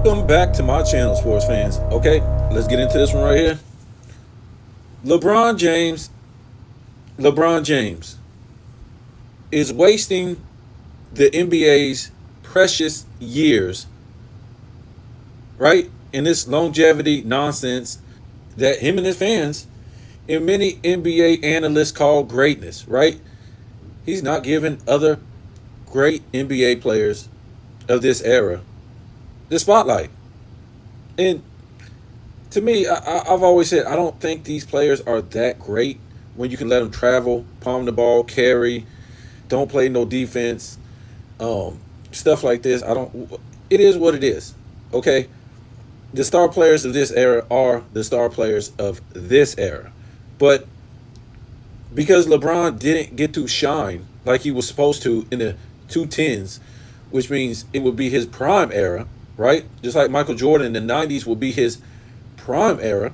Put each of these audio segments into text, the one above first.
Welcome back to my channel, sports fans. Okay, let's get into this one right here. LeBron James, LeBron James is wasting the NBA's precious years, right? In this longevity nonsense that him and his fans and many NBA analysts call greatness, right? He's not giving other great NBA players of this era the spotlight. And to me, I've always said I don't think these players are that great when you can let them travel, palm the ball, carry, don't play no defense, stuff like this. I don't. It is what it is. Okay, the star players of this era are the star players of this era, but because LeBron didn't get to shine like he was supposed to in the 2010s, which means it would be his prime era, right? Just like Michael Jordan in the 90s would be his prime era.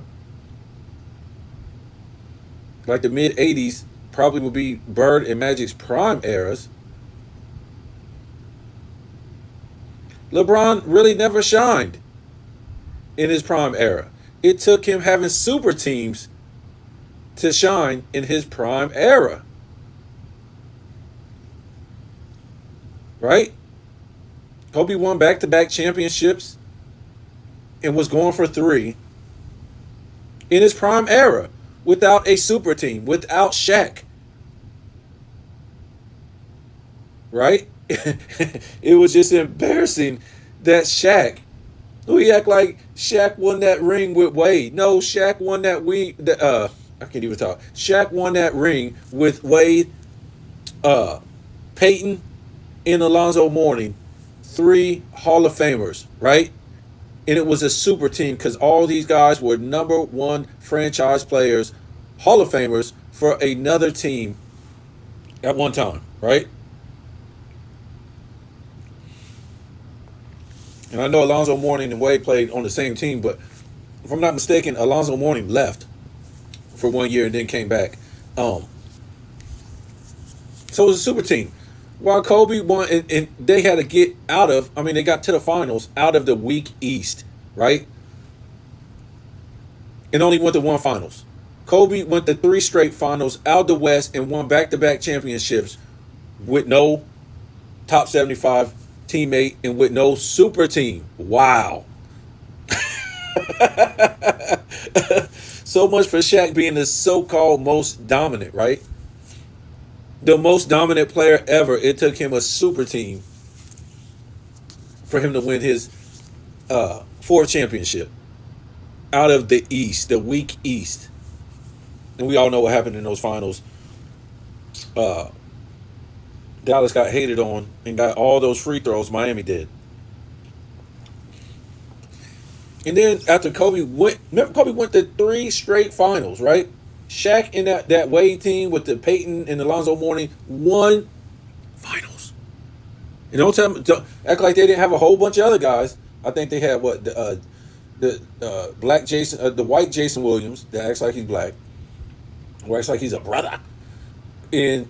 Like the mid 80s probably would be Bird and Magic's prime eras. LeBron really never shined in his prime era. It took him having super teams to shine in his prime era. Right? Kobe won back-to-back championships and was going for three in his prime era without a super team, without Shaq. Right? It was just embarrassing that Shaq, we act like Shaq won that ring with Wade. No, Shaq won that I can't even talk. Shaq won that ring with Wade, Peyton, and Alonzo Mourning, three Hall of Famers, right? And it was a super team because all these guys were number one franchise players, Hall of Famers for another team at one time, right? And I know Alonzo Mourning and Wade played on the same team, but if I'm not mistaken, Alonzo Mourning left for 1 year and then came back. So it was a super team. While Kobe won, and they had to get out of, they got to the finals out of the weak East, right? And only went to one finals. Kobe went to three straight finals out of the West and won back-to-back championships with no top 75 teammate and with no super team. Wow. So much for Shaq being the so-called most dominant, right? The most dominant player ever. It took him a super team for him to win his fourth championship out of the East, the weak East. And we all know what happened in those finals. Dallas got hated on and got all those free throws Miami did. And then after Kobe went to three straight finals, right? Shaq in that Wade team with the Peyton and Alonzo Mourning won finals. And don't act like they didn't have a whole bunch of other guys. I think they had the black Jason, the white Jason Williams that acts like he's black, or acts like he's a brother. And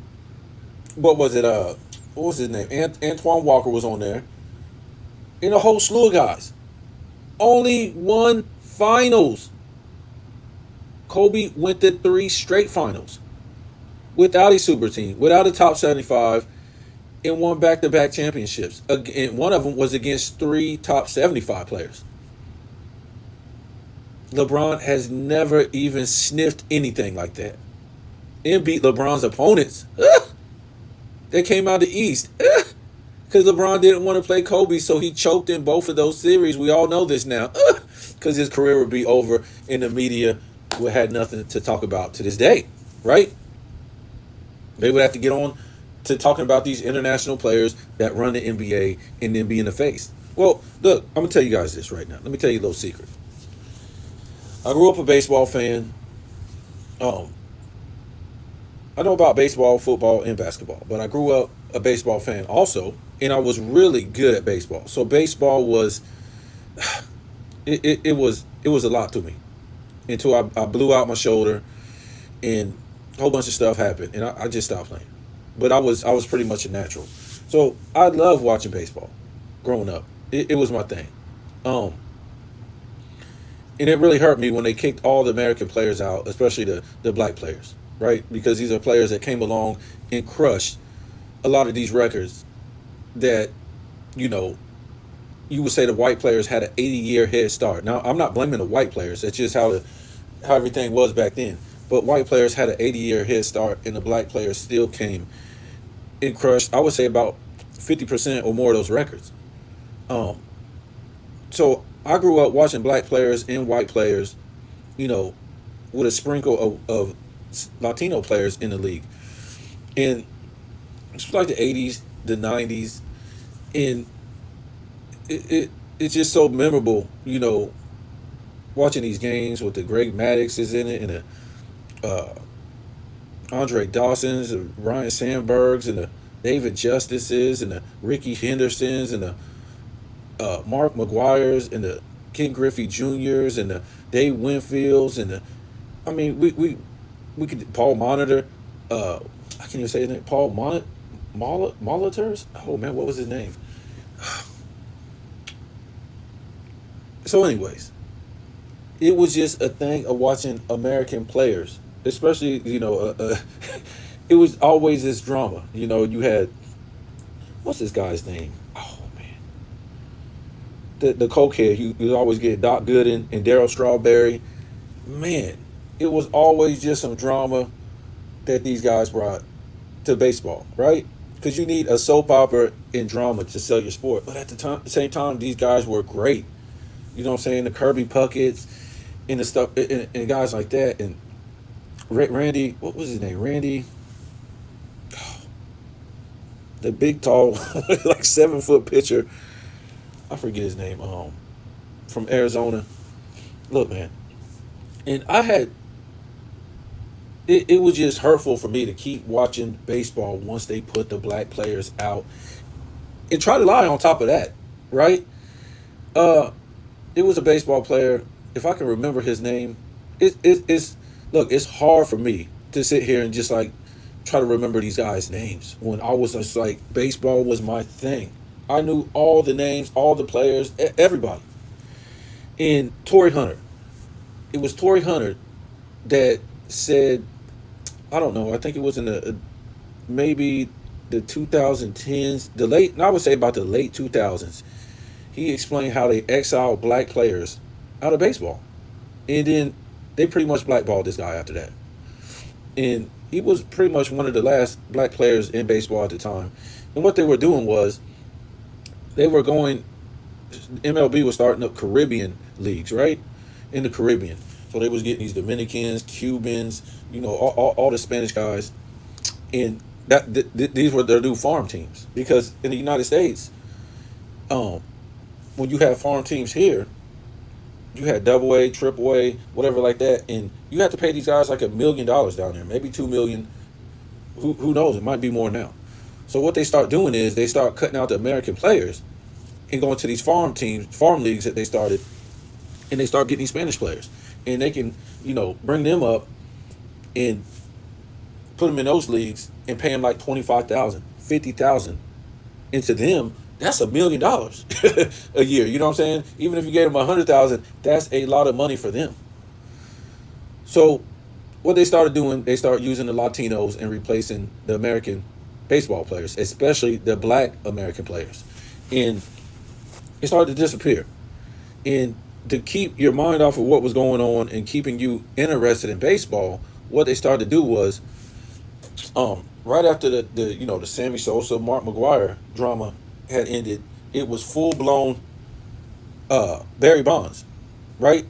what was it? What was his name? Antoine Walker was on there, and a whole slew of guys. Only one finals. Kobe went to three straight finals without a super team, without a top 75, and won back-to-back championships. And one of them was against three top 75 players. LeBron has never even sniffed anything like that. And beat LeBron's opponents. They came out the East. Because LeBron didn't want to play Kobe, so he choked in both of those series. We all know this now. Because his career would be over in the media. We had nothing to talk about to this day, right? They would have to get on to talking about these international players that run the NBA and then be in the face. Well, look, I'm going to tell you guys this right now. Let me tell you a little secret. I grew up a baseball fan. I know about baseball, football, and basketball, but I grew up a baseball fan also, and I was really good at baseball. So baseball was, it was a lot to me until I blew out my shoulder and a whole bunch of stuff happened, and I just stopped playing. But I was pretty much a natural. So I loved watching baseball growing up. It was my thing. Um, and it really hurt me when they kicked all the American players out, especially the black players, right? Because these are players that came along and crushed a lot of these records that, you know, you would say the white players had an 80-year head start. Now, I'm not blaming the white players. That's just how everything was back then. But white players had an 80-year head start, and the black players still came and crushed, I would say, about 50% or more of those records. Um, so I grew up watching black players and white players, you know, with a sprinkle of Latino players in the league. And it's like the 80s, the 90s, and it's just so memorable, you know, watching these games with the Greg Maddux is in it, and the Andre Dawsons, the Ryan Sandbergs, and the David Justices, and the Ricky Hendersons, and the Mark McGuire's, and the Ken Griffey Juniors, and the Dave Winfields, and the I mean we could Paul Monitor, I can't even say his name. Paul Monitors. Oh man, what was his name? So, anyways, it was just a thing of watching American players, especially it was always this drama. You know, you had what's this guy's name? Oh man, the cokehead. You always get Doc Gooden and Daryl Strawberry. Man, it was always just some drama that these guys brought to baseball, right? Because you need a soap opera and drama to sell your sport. But at the same time, these guys were great. You know what I'm saying? The Kirby Pucketts and the stuff, and guys like that. And Randy, what was his name? Randy, the big, tall, like 7 foot pitcher. I forget his name. From Arizona. Look, man. And it was just hurtful for me to keep watching baseball once they put the black players out and try to lie on top of that, right? It was a baseball player. If I can remember his name, it's look. It's hard for me to sit here and just like try to remember these guys' names when I was just like baseball was my thing. I knew all the names, all the players, everybody. And Torrey Hunter. It was Torrey Hunter that said, I don't know. I think it was in the maybe the 2010s, the late. I would say about the late 2000s. He explained how they exiled black players out of baseball, and then they pretty much blackballed this guy after that. And he was pretty much one of the last black players in baseball at the time. And what they were doing was they were going. MLB was starting up Caribbean leagues, right, in the Caribbean. So they was getting these Dominicans, Cubans, you know, all the Spanish guys, and these were their new farm teams. Because in the United States, when you have farm teams here, you had double A, triple A, whatever like that, and you have to pay these guys like $1 million down there, maybe 2 million. Who knows? It might be more now. So what they start doing is they start cutting out the American players and going to these farm teams, farm leagues that they started, and they start getting these Spanish players, and they can, you know, bring them up and put them in those leagues and pay them like 25,000, 50,000, and to them that's $1 million a year. You know what I'm saying? Even if you gave them 100,000, that's a lot of money for them. So what they started doing, they started using the Latinos and replacing the American baseball players, especially the black American players, and it started to disappear. And to keep your mind off of what was going on and keeping you interested in baseball, what they started to do was, right after the Sammy Sosa, Mark McGuire drama had ended, it was full blown Barry Bonds, right?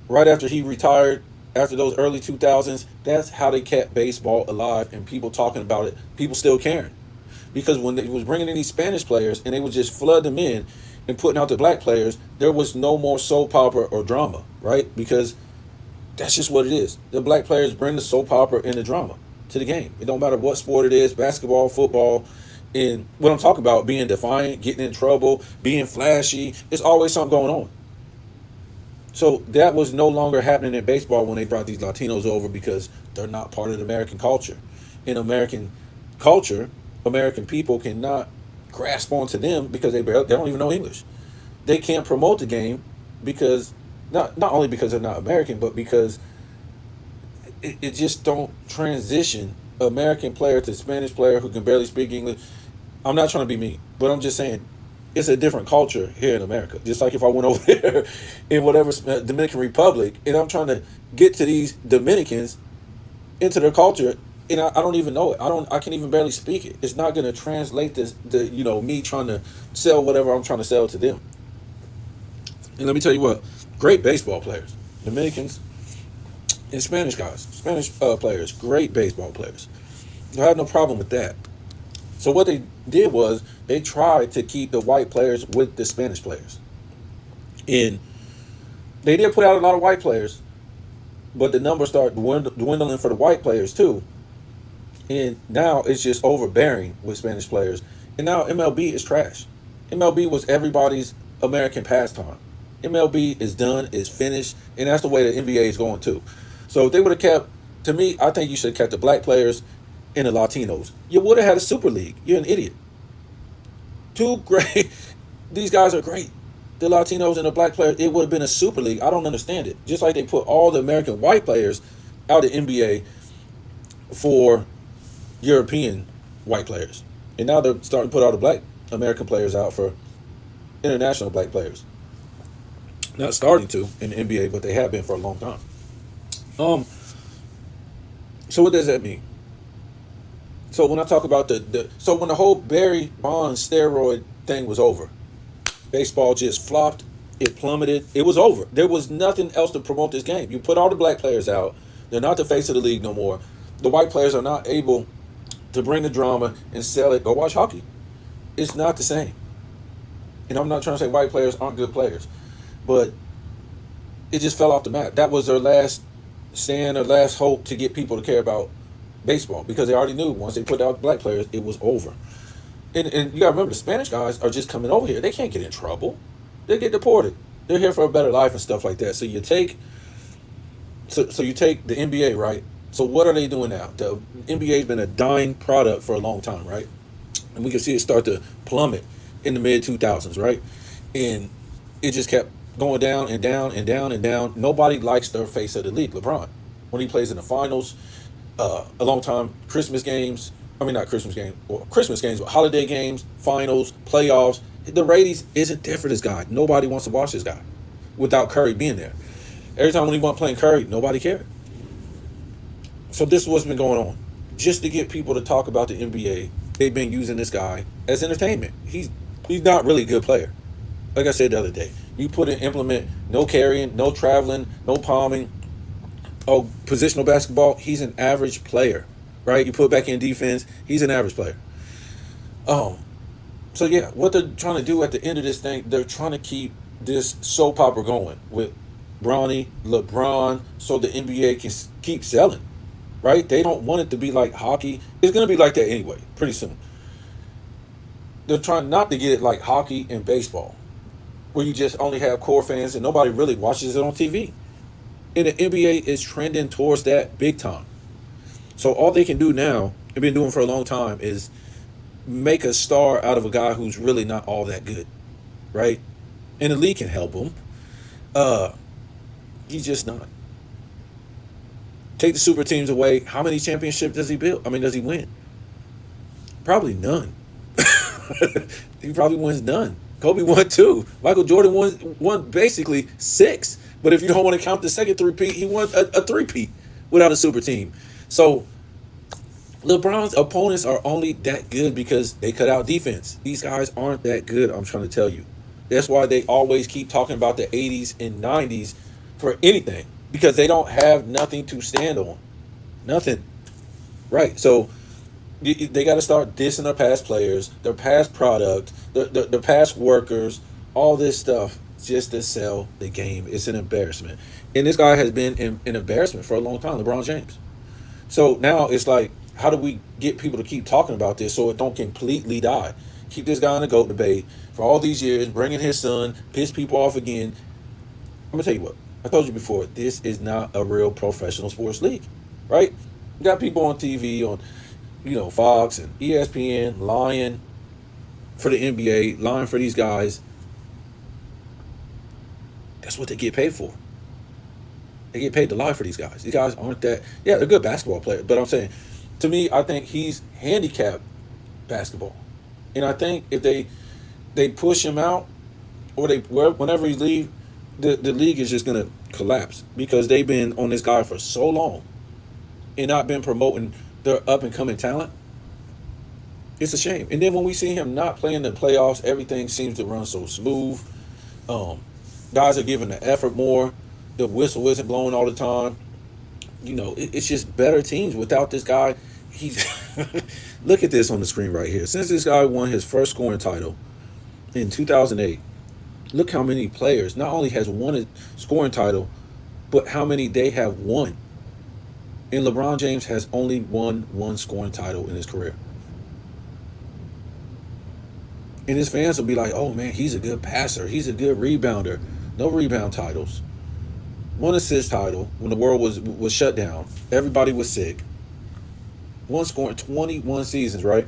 Right after he retired, after those early 2000s, that's how they kept baseball alive and people talking about it, people still caring. Because when they was bringing in these Spanish players and they would just flood them in and putting out the black players, there was no more soap opera or drama, right? Because that's just what it is. The black players bring the soap opera and the drama to the game. It don't matter what sport it is, basketball, football, and what I'm talking about, being defiant, getting in trouble, being flashy, there's always something going on. So that was no longer happening in baseball when they brought these Latinos over because they're not part of the American culture. In American culture, American people cannot grasp onto them because they don't even know English. they can't promote the game because not only because they're not American, but because it just don't transition American player to Spanish player who can barely speak English. I'm not trying to be mean, but I'm just saying it's a different culture here in America. Just like if I went over there in whatever Dominican Republic, and I'm trying to get to these Dominicans into their culture, and I don't even know it. I can even barely speak it. It's not going to translate this. Me trying to sell whatever I'm trying to sell to them. And let me tell you what, great baseball players, Dominicans and Spanish guys, Spanish players, great baseball players. I have no problem with that. So what they did was they tried to keep the white players with the Spanish players. And they did put out a lot of white players, but the numbers start dwindling for the white players too. And now it's just overbearing with Spanish players. And now MLB is trash. MLB was everybody's American pastime. MLB is done, is finished, and that's the way the NBA is going too. So if they would have kept, to me, I think you should have kept the black players and the Latinos. You would have had a super league. You're an idiot. Two great, these guys are great. The Latinos and the black players, it would have been a super league. I don't understand it. Just like they put all the American white players out of NBA for European white players. And now they're starting to put all the black American players out for international black players. Not starting to in the NBA, but they have been for a long time. So what does that mean? So when I talk about so when the whole Barry Bonds steroid thing was over, baseball just flopped, it plummeted, it was over. There was nothing else to promote this game. You put all the black players out, they're not the face of the league no more. The white players are not able to bring the drama and sell it. Go watch hockey. It's not the same. And I'm not trying to say white players aren't good players, but it just fell off the map. That was their last stand or last hope to get people to care about baseball, because they already knew once they put out black players, it was over. And you gotta remember, the Spanish guys are just coming over here. They can't get in trouble. They get deported. They're here for a better life and stuff like that. So you take the NBA, right? So what are they doing now? The NBA's been a dying product for a long time, right? And we can see it start to plummet in the mid 2000s, right? And it just kept going down and down and down and down. Nobody likes the face of the league, LeBron. When he plays in the finals, a long time, Christmas games, not Christmas games, well, Christmas games, but holiday games, finals, playoffs, the ratings isn't there for this guy. Nobody wants to watch this guy without Curry being there. Every time when he went playing Curry, nobody cared. So this is what's been going on. Just to get people to talk about the NBA, they've been using this guy as entertainment. He's not really a good player. Like I said the other day, you implement no carrying, no traveling, no palming, positional basketball, he's an average player, right? You put back in defense, he's an average player. So yeah, what they're trying to do at the end of this thing, they're trying to keep this soap opera going with Bronny, LeBron, so the NBA can keep selling, right? They don't want it to be like hockey. It's going to be like that anyway, pretty soon. They're trying not to get it like hockey and baseball, where you just only have core fans and nobody really watches it on TV. And the NBA is trending towards that big time. So all they can do now, they've been doing for a long time, is make a star out of a guy who's really not all that good, right? And the league can help him. He's just not. Take the super teams away. How many championships does he build? Does he win? Probably none. He probably wins none. Kobe won 2. Michael Jordan won basically 6. But if you don't want to count the second three-peat, he won a three-peat without a super team. So LeBron's opponents are only that good because they cut out defense. These guys aren't that good, I'm trying to tell you. That's why they always keep talking about the 80s and 90s for anything, because they don't have nothing to stand on. Nothing. Right. So they got to start dissing their past players, their past product, their past workers, all this stuff just to sell the game. It's an embarrassment. And this guy has been an embarrassment for a long time, LeBron James. So now it's like, how do we get people to keep talking about this so it don't completely die? Keep this guy in the GOAT debate for all these years, bringing his son, piss people off again. I'm going to tell you what. I told you before, this is not a real professional sports league, right? You got people on TV, on Fox and ESPN, lying for the NBA, lying for these guys. That's what they get paid for. They get paid to lie for these guys. These guys aren't that. Yeah, they're good basketball players, but I'm saying, to me, I think he's handicapped basketball, and I think if they push him out, or whenever he leave, the league is just gonna collapse because they've been on this guy for so long and not been promoting their up and coming talent. It's a shame. And then when we see him not playing the playoffs, everything seems to run so smooth. Um, Guys are giving the effort more. The whistle isn't blowing all the time. It's just better teams without this guy. He's Look at this on the screen right here. Since this guy won his first scoring title in 2008, look how many players not only has won a scoring title, but how many they have won. And LeBron James has only won one scoring title in his career. And his fans will be like, oh man, he's a good passer. He's a good rebounder. No rebound titles. One assist title when the world was shut down. Everybody was sick. One scoring 21 seasons, right?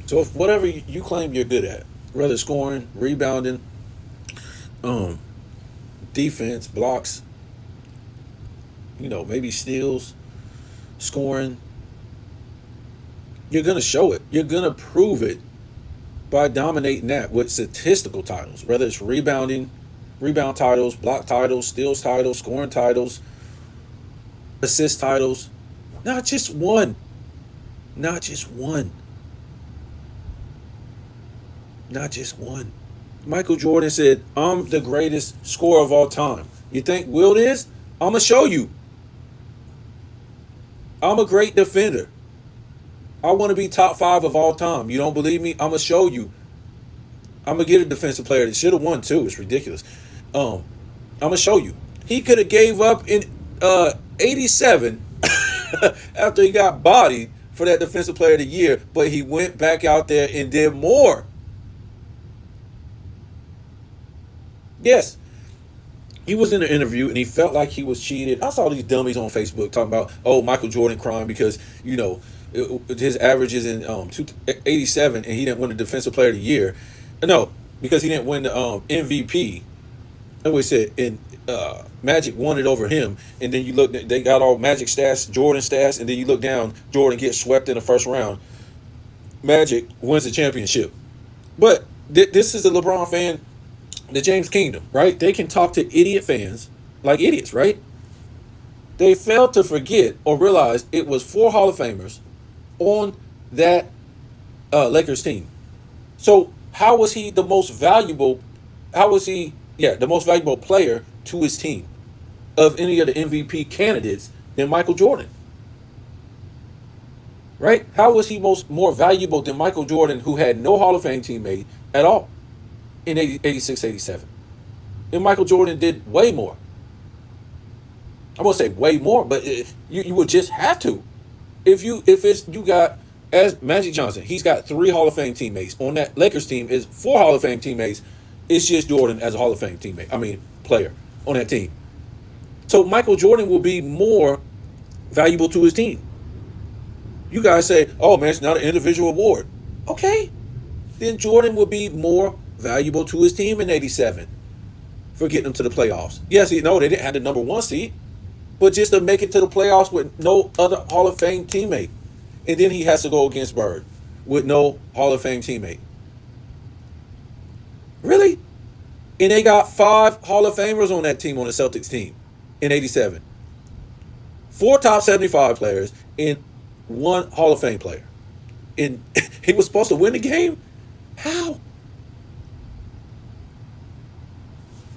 So if whatever you claim you're good at, whether scoring, rebounding, defense, blocks, maybe steals, scoring, you're going to show it. You're going to prove it by dominating that with statistical titles, whether it's rebound titles, block titles, steals titles, scoring titles, assist titles. Not just one. Not just one. Not just one. Michael Jordan said, I'm the greatest scorer of all time. You think Wilt is? I'm going to show you. I'm a great defender. I want to be top 5 of all time. You don't believe me? I'm going to show you. I'm going to get a defensive player that should have won too. It's ridiculous. I'm going to show you. He could have gave up in 87 after he got bodied for that defensive player of the year, but he went back out there and did more. Yes. He was in an interview and he felt like he was cheated. I saw these dummies on Facebook talking about, Michael Jordan crying because, his average is in 87 and he didn't win the defensive player of the year. No, because he didn't win the MVP. I always said, and Magic won it over him. And then you look, they got all Magic stats, Jordan stats, and then you look down, Jordan gets swept in the first round. Magic wins the championship. But this is a LeBron fan, the James Kingdom, right? They can talk to idiot fans like idiots, right? They failed to forget or realize it was 4 Hall of Famers on that Lakers team. So how was he the most valuable? How was he, the most valuable player to his team of any of the MVP candidates than Michael Jordan? Right? How was he more valuable than Michael Jordan, who had no Hall of Fame teammate at all in 86, 87? And Michael Jordan did way more. I won't say way more, but you would just have to. If you got, as Magic Johnson, he's got 3 Hall of Fame teammates. On that Lakers team is 4 Hall of Fame teammates. It's just Jordan as a Hall of Fame player on that team. So Michael Jordan will be more valuable to his team. You guys say, oh man, it's not an individual award. Okay. Then Jordan will be more valuable to his team in 87 for getting them to the playoffs. Yes, they didn't have the number 1 seed, but just to make it to the playoffs with no other Hall of Fame teammate. And then he has to go against Bird with no Hall of Fame teammate. Really? And they got 5 Hall of Famers on that team, on the Celtics team in 87. 4 top 75 players and 1 Hall of Fame player. And he was supposed to win the game? How?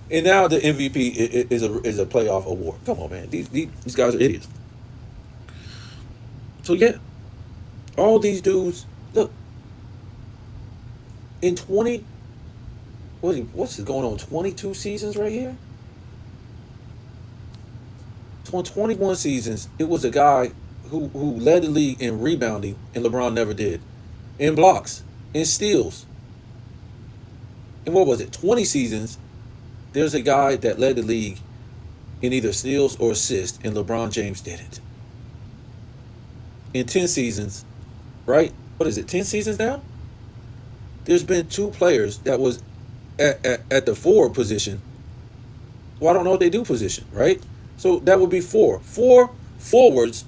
And now the MVP is a playoff award. Come on, man. These guys are idiots. So yeah, all these dudes, look, in 20, what's going on, 22 seasons right here? 21 seasons, it was a guy who led the league in rebounding, and LeBron never did. In blocks, in steals. And what was it, 20 seasons, there's a guy that led the league in either steals or assists, and LeBron James didn't. In 10 seasons, right? What is it, 10 seasons now? There's been 2 players that was at the forward position. Well, I don't know what they do position, right? So that would be four forwards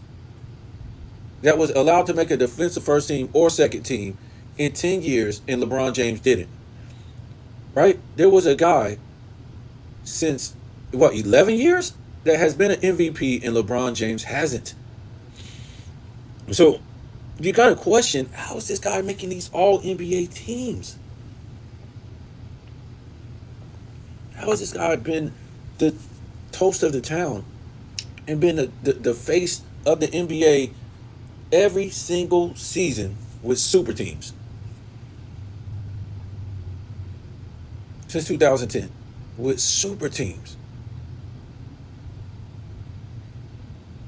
that was allowed to make a defensive first team or second team in 10 years, and LeBron James didn't. Right? There was a guy since, 11 years that has been an MVP, and LeBron James hasn't. So you got to question, how is this guy making these all NBA teams? How has this guy been the toast of the town and been the face of the NBA every single season with super teams since 2010 with super teams?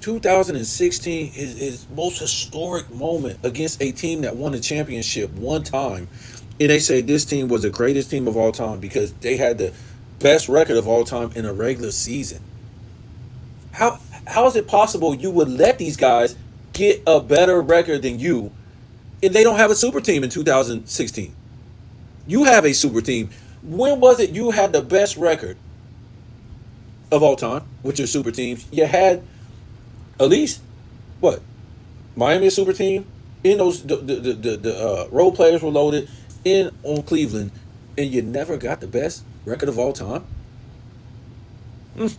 2016 is his most historic moment against a team that won a championship one time. And they say this team was the greatest team of all time because they had the best record of all time in a regular season. How is it possible you would let these guys get a better record than you if they don't have a super team in 2016? You have a super team. When was it you had the best record of all time with your super teams? You had at least what? Miami a super team. In those the role players were loaded in on Cleveland, and you never got the best record of all time. Mm.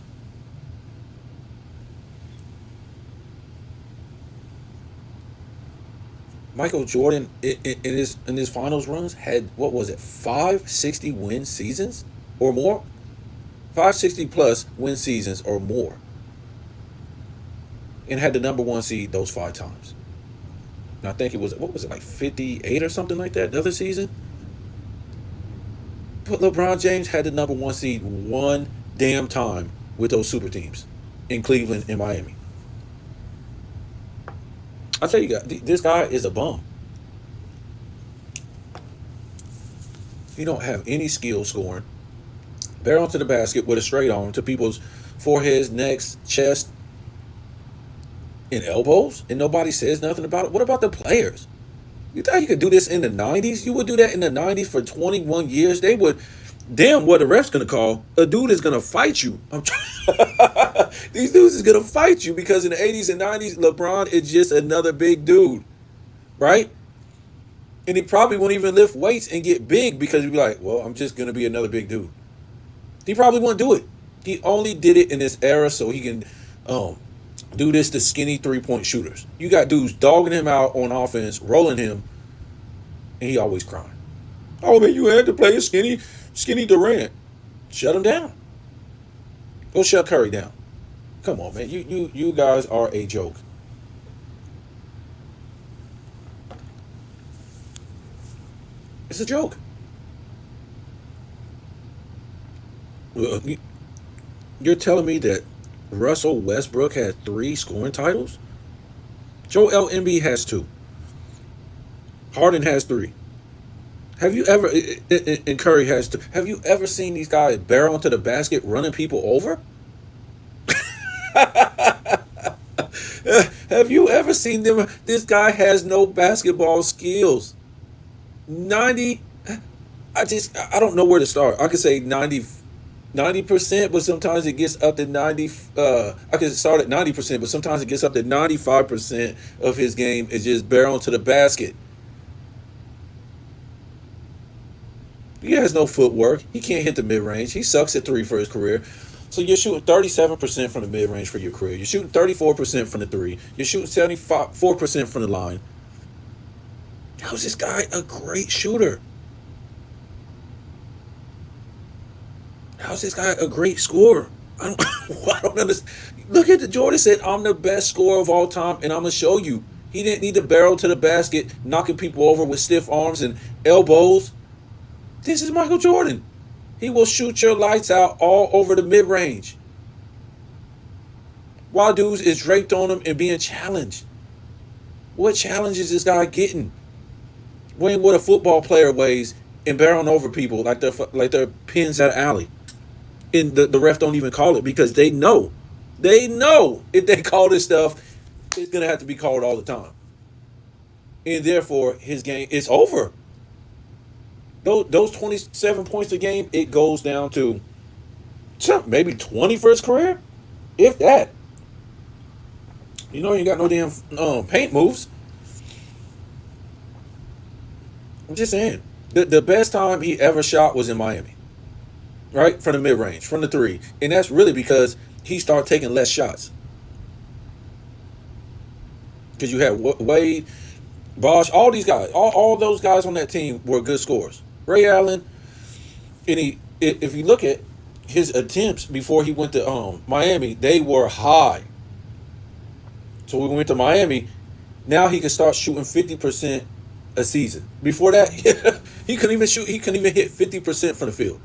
Michael Jordan in his finals runs had, what was it, 560 win seasons or more, 560 plus win seasons or more, and had the number one seed those 5 times. And I think it was, what was it, like 58 or something like that the other season. But LeBron James had the number one seed one damn time with those super teams in Cleveland and Miami. I tell you guys, this guy is a bum. He don't have any skill scoring. Barrel to the basket with a straight arm to people's foreheads, necks, chest, and elbows, and nobody says nothing about it. What about the players? You thought you could do this in the 90s? You would do that in the 90s for 21 years? They would, damn, what the ref's going to call, a dude is going to fight you. These dudes is going to fight you because in the 80s and 90s, LeBron is just another big dude, right? And he probably won't even lift weights and get big because he'd be like, well, I'm just going to be another big dude. He probably won't do it. He only did it in this era so he can do this to skinny three-point shooters. You got dudes dogging him out on offense, rolling him, and he always crying. Oh, man, you had to play a skinny Durant. Shut him down. Go shut Curry down. Come on, man. You guys are a joke. It's a joke. You're telling me that Russell Westbrook had 3 scoring titles? Joel Embiid has 2. Harden has 3. Have you ever, and Curry has 2. Have you ever seen these guys barrel into the basket running people over? Have you ever seen them? This guy has no basketball skills. 90, I don't know where to start. I could say 90%, but sometimes it gets up to 90. I could start at 90%, but sometimes it gets up to 95% of his game is just barreling to the basket. He has no footwork. He can't hit the mid-range. He sucks at 3 for his career. So you're shooting 37% from the mid-range for your career. You're shooting 34% from the 3. You're shooting 74% from the line. How's this guy a great shooter? How's this guy a great scorer? I don't understand. Look at the Jordan said, I'm the best scorer of all time, and I'm going to show you. He didn't need to barrel to the basket, knocking people over with stiff arms and elbows. This is Michael Jordan. He will shoot your lights out all over the mid-range. While dudes is draped on him and being challenged. What challenge is this guy getting? Weighing what a football player weighs and barreling over people like they're pins at an alley. And the ref don't even call it because they know. They know if they call this stuff, it's going to have to be called all the time. And therefore, his game is over. Those 27 points a game, it goes down to maybe 20 for his career, if that. You know, he ain't got no damn paint moves. I'm just saying. The best time he ever shot was in Miami, right? From the mid range, from the three. And that's really because he started taking less shots. Because you had Wade, Bosh, all these guys, all those guys on that team were good scorers. Ray Allen, and if you look at his attempts before he went to Miami, they were high. So we went to Miami. Now he can start shooting 50% a season. Before that, he couldn't even shoot. He couldn't even hit 50% from the field.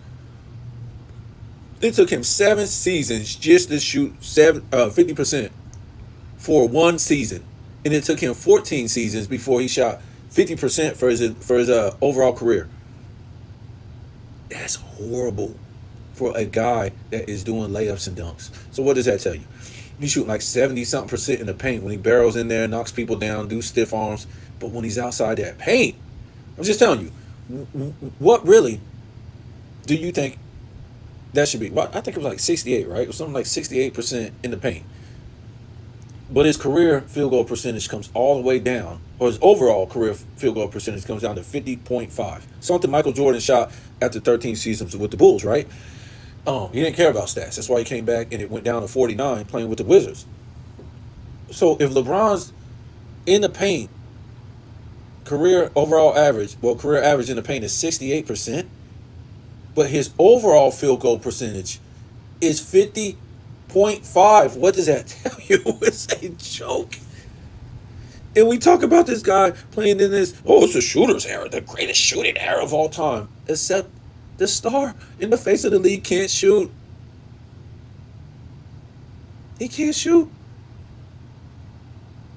It took him 7 seasons just to shoot 50% for one season, and it took him 14 seasons before he shot 50% for his overall career. That's horrible for a guy that is doing layups and dunks. So what does that tell you? He's shooting like 70-something% in the paint when he barrels in there, knocks people down, do stiff arms. But when he's outside that paint, I'm just telling you, what really do you think that should be? Well, I think it was like 68, right? It was something like 68% in the paint. But his career field goal percentage comes all the way down, or his overall career field goal percentage comes down to 50.5. Something Michael Jordan shot after 13 seasons with the Bulls, right? He didn't care about stats. That's why he came back and it went down to 49 playing with the Wizards. So if LeBron's in the paint, career average in the paint is 68%, but his overall field goal percentage is 50.5. What does that tell you? It's a joke. And we talk about this guy playing in this, it's a shooter's era, the greatest shooting era of all time. Except the star in the face of the league can't shoot. He can't shoot.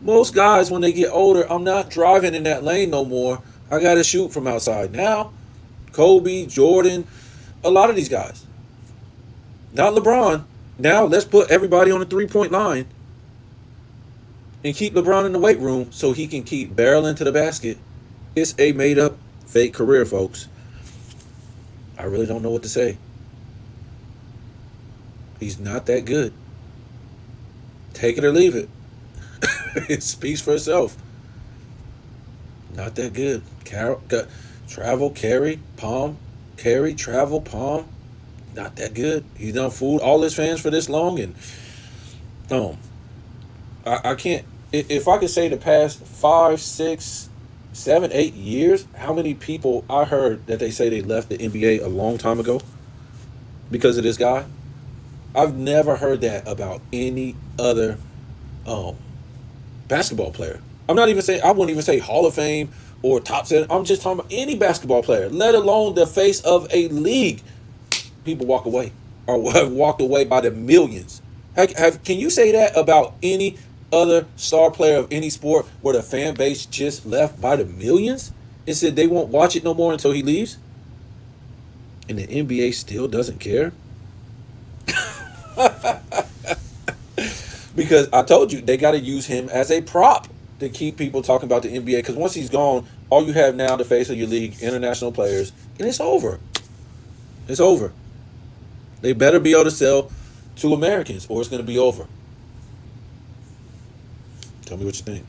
Most guys, when they get older, I'm not driving in that lane no more. I got to shoot from outside. Now, Kobe, Jordan, a lot of these guys. Not LeBron. Now, let's put everybody on the three-point line and keep LeBron in the weight room so he can keep barreling to the basket. It's a made-up fake career, folks. I really don't know what to say. He's not that good. Take it or leave it. It speaks for itself. Not that good. Travel, carry, palm, carry, travel, palm. Not that good. He's done fooled all his fans for this long, and I can't. If I could say the past 5, 6, 7, 8 years, how many people I heard that they say they left the NBA a long time ago because of this guy? I've never heard that about any other basketball player. I wouldn't even say Hall of Fame or top 7. I'm just talking about any basketball player, let alone the face of a league. People walk away or have walked away by the millions. Can you say that about any other star player of any sport where the fan base just left by the millions and said they won't watch it no more until he leaves? And the NBA still doesn't care? Because I told you, they got to use him as a prop to keep people talking about the NBA. Because once he's gone, all you have now, the face of your league, international players, and it's over. It's over. They better be able to sell to Americans or it's going to be over. Tell me what you think.